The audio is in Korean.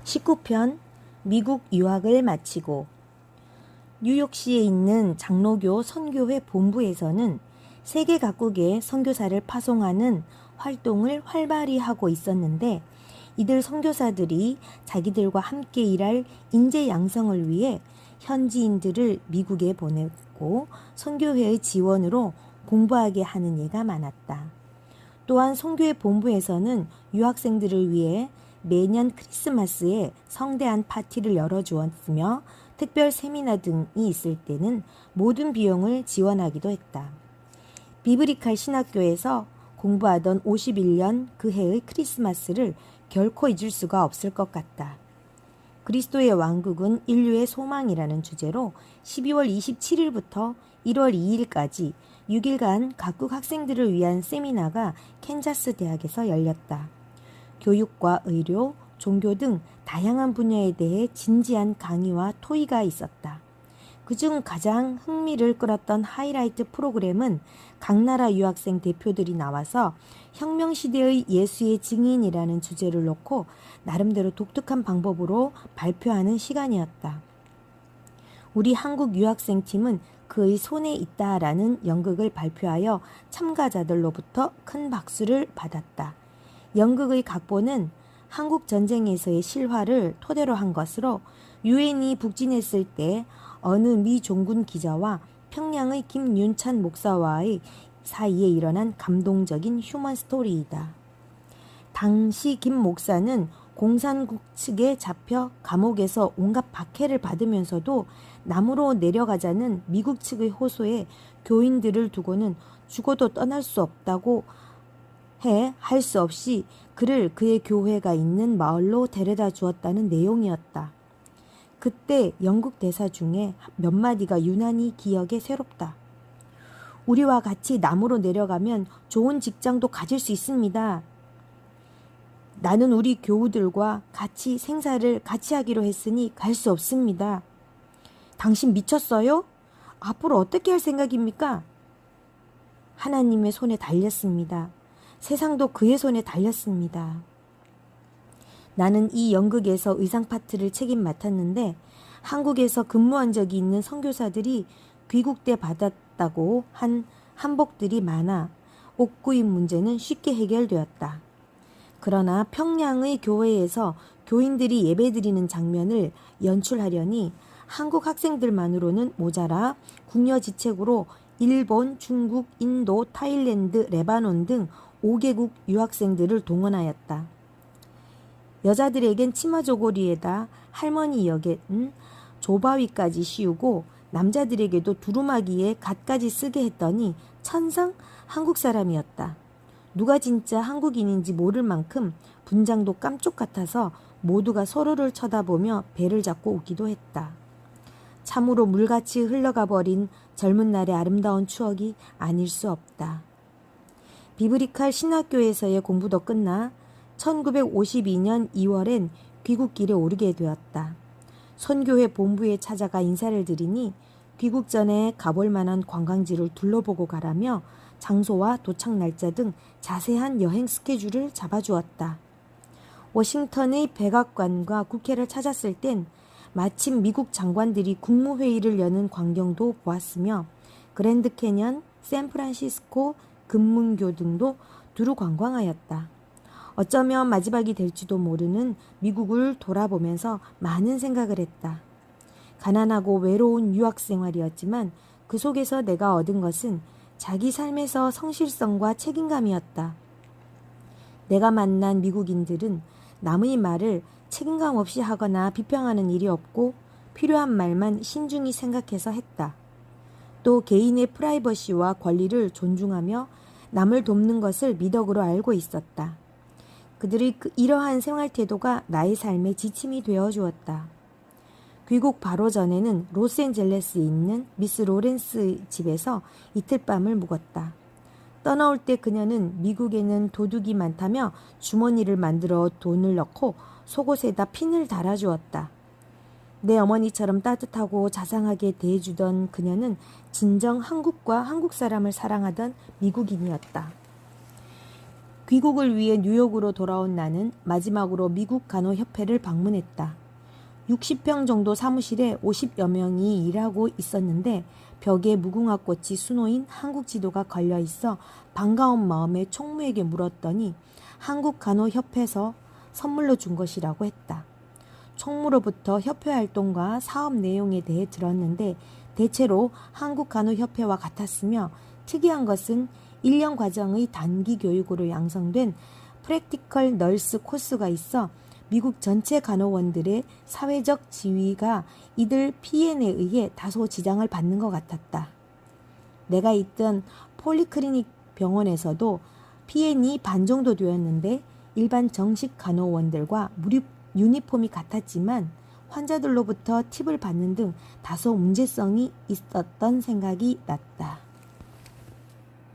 19편 미국 유학을 마치고 뉴욕시에 있는 장로교 선교회 본부에서는 세계 각국의 선교사를 파송하는 활동을 활발히 하고 있었는데, 이들 선교사들이 자기들과 함께 일할 인재 양성을 위해 현지인들을 미국에 보내고 선교회의 지원으로 공부하게 하는 예가 많았다. 또한 선교회 본부에서는 유학생들을 위해 매년 크리스마스에 성대한 파티를 열어주었으며, 특별 세미나 등이 있을 때는 모든 비용을 지원하기도 했다. 비브리칼 신학교에서 공부하던 51년 그 해의 크리스마스를 결코 잊을 수가 없을 것 같다. 그리스도의 왕국은 인류의 소망이라는 주제로 12월 27일부터 1월 2일까지 6일간 각국 학생들을 위한 세미나가 캔자스 대학에서 열렸다. 교육과 의료, 종교 등 다양한 분야에 대해 진지한 강의와 토의가 있었다. 그중 가장 흥미를 끌었던 하이라이트 프로그램은 각 나라 유학생 대표들이 나와서 혁명시대의 예수의 증인이라는 주제를 놓고 나름대로 독특한 방법으로 발표하는 시간이었다. 우리 한국 유학생 팀은 그의 손에 있다라는 연극을 발표하여 참가자들로부터 큰 박수를 받았다. 연극의 각본은 한국 전쟁에서의 실화를 토대로 한 것으로, 유엔이 북진했을 때 어느 미 종군 기자와 평양의 김윤찬 목사와의 사이에 일어난 감동적인 휴먼 스토리이다. 당시 김 목사는 공산국 측에 잡혀 감옥에서 온갖 박해를 받으면서도 남으로 내려가자는 미국 측의 호소에 교인들을 두고는 죽어도 떠날 수 없다고 할 수 없이 그를 그의 교회가 있는 마을로 데려다 주었다는 내용이었다. 그때 영국 대사 중에 몇 마디가 유난히 기억에 새롭다. 우리와 같이 남으로 내려가면 좋은 직장도 가질 수 있습니다. 나는 우리 교우들과 같이 생사를 같이 하기로 했으니 갈 수 없습니다. 당신 미쳤어요? 앞으로 어떻게 할 생각입니까? 하나님의 손에 달렸습니다. 세상도 그의 손에 달렸습니다. 나는 이 연극에서 의상 파트를 책임 맡았는데, 한국에서 근무한 적이 있는 선교사들이 귀국 때 받았다고 한 한복들이 많아 옷 구입 문제는 쉽게 해결되었다. 그러나 평양의 교회에서 교인들이 예배드리는 장면을 연출하려니 한국 학생들만으로는 모자라 궁여지책으로 일본, 중국, 인도, 타일랜드, 레바논 등 5개국 유학생들을 동원하였다. 여자들에겐 치마 조거리에다 할머니 역엔 조바위까지 씌우고, 남자들에게도 두루마기에 갓까지 쓰게 했더니 천상 한국 사람이었다. 누가 진짜 한국인인지 모를 만큼 분장도 깜쪽 같아서 모두가 서로를 쳐다보며 배를 잡고 웃기도 했다. 참으로 물같이 흘러가 버린 젊은 날의 아름다운 추억이 아닐 수 없다. 비브리칼 신학교에서의 공부도 끝나 1952년 2월엔 귀국길에 오르게 되었다. 선교회 본부에 찾아가 인사를 드리니 귀국 전에 가볼 만한 관광지를 둘러보고 가라며 장소와 도착 날짜 등 자세한 여행 스케줄을 잡아주었다. 워싱턴의 백악관과 국회를 찾았을 땐 마침 미국 장관들이 국무회의를 여는 광경도 보았으며, 그랜드 캐년, 샌프란시스코, 금문교 등도 두루 관광하였다. 어쩌면 마지막이 될지도 모르는 미국을 돌아보면서 많은 생각을 했다. 가난하고 외로운 유학 생활이었지만 그 속에서 내가 얻은 것은 자기 삶에서 성실성과 책임감이었다. 내가 만난 미국인들은 남의 말을 책임감 없이 하거나 비평하는 일이 없고 필요한 말만 신중히 생각해서 했다. 또 개인의 프라이버시와 권리를 존중하며 남을 돕는 것을 미덕으로 알고 있었다. 그들의 이러한 생활 태도가 나의 삶의 지침이 되어 주었다. 귀국 바로 전에는 로스앤젤레스에 있는 미스 로렌스 집에서 이틀 밤을 묵었다. 떠나올 때 그녀는 미국에는 도둑이 많다며 주머니를 만들어 돈을 넣고 속옷에다 핀을 달아주었다. 내 어머니처럼 따뜻하고 자상하게 대해주던 그녀는 진정 한국과 한국 사람을 사랑하던 미국인이었다. 귀국을 위해 뉴욕으로 돌아온 나는 마지막으로 미국 간호협회를 방문했다. 60평 정도 사무실에 50여 명이 일하고 있었는데 벽에 무궁화 꽃이 수놓인 한국 지도가 걸려 있어 반가운 마음에 총무에게 물었더니 한국 간호협회에서 선물로 준 것이라고 했다. 총무로부터 협회 활동과 사업 내용에 대해 들었는데 대체로 한국 간호협회와 같았으며 특이한 것은 1년 과정의 단기 교육으로 양성된 프랙티컬 널스 코스가 있어 미국 전체 간호원들의 사회적 지위가 이들 PN에 의해 다소 지장을 받는 것 같았다. 내가 있던 폴리클리닉 병원에서도 PN이 반 정도 되었는데 일반 정식 간호원들과 유니폼이 같았지만 환자들로부터 팁을 받는 등 다소 문제성이 있었던 생각이 났다.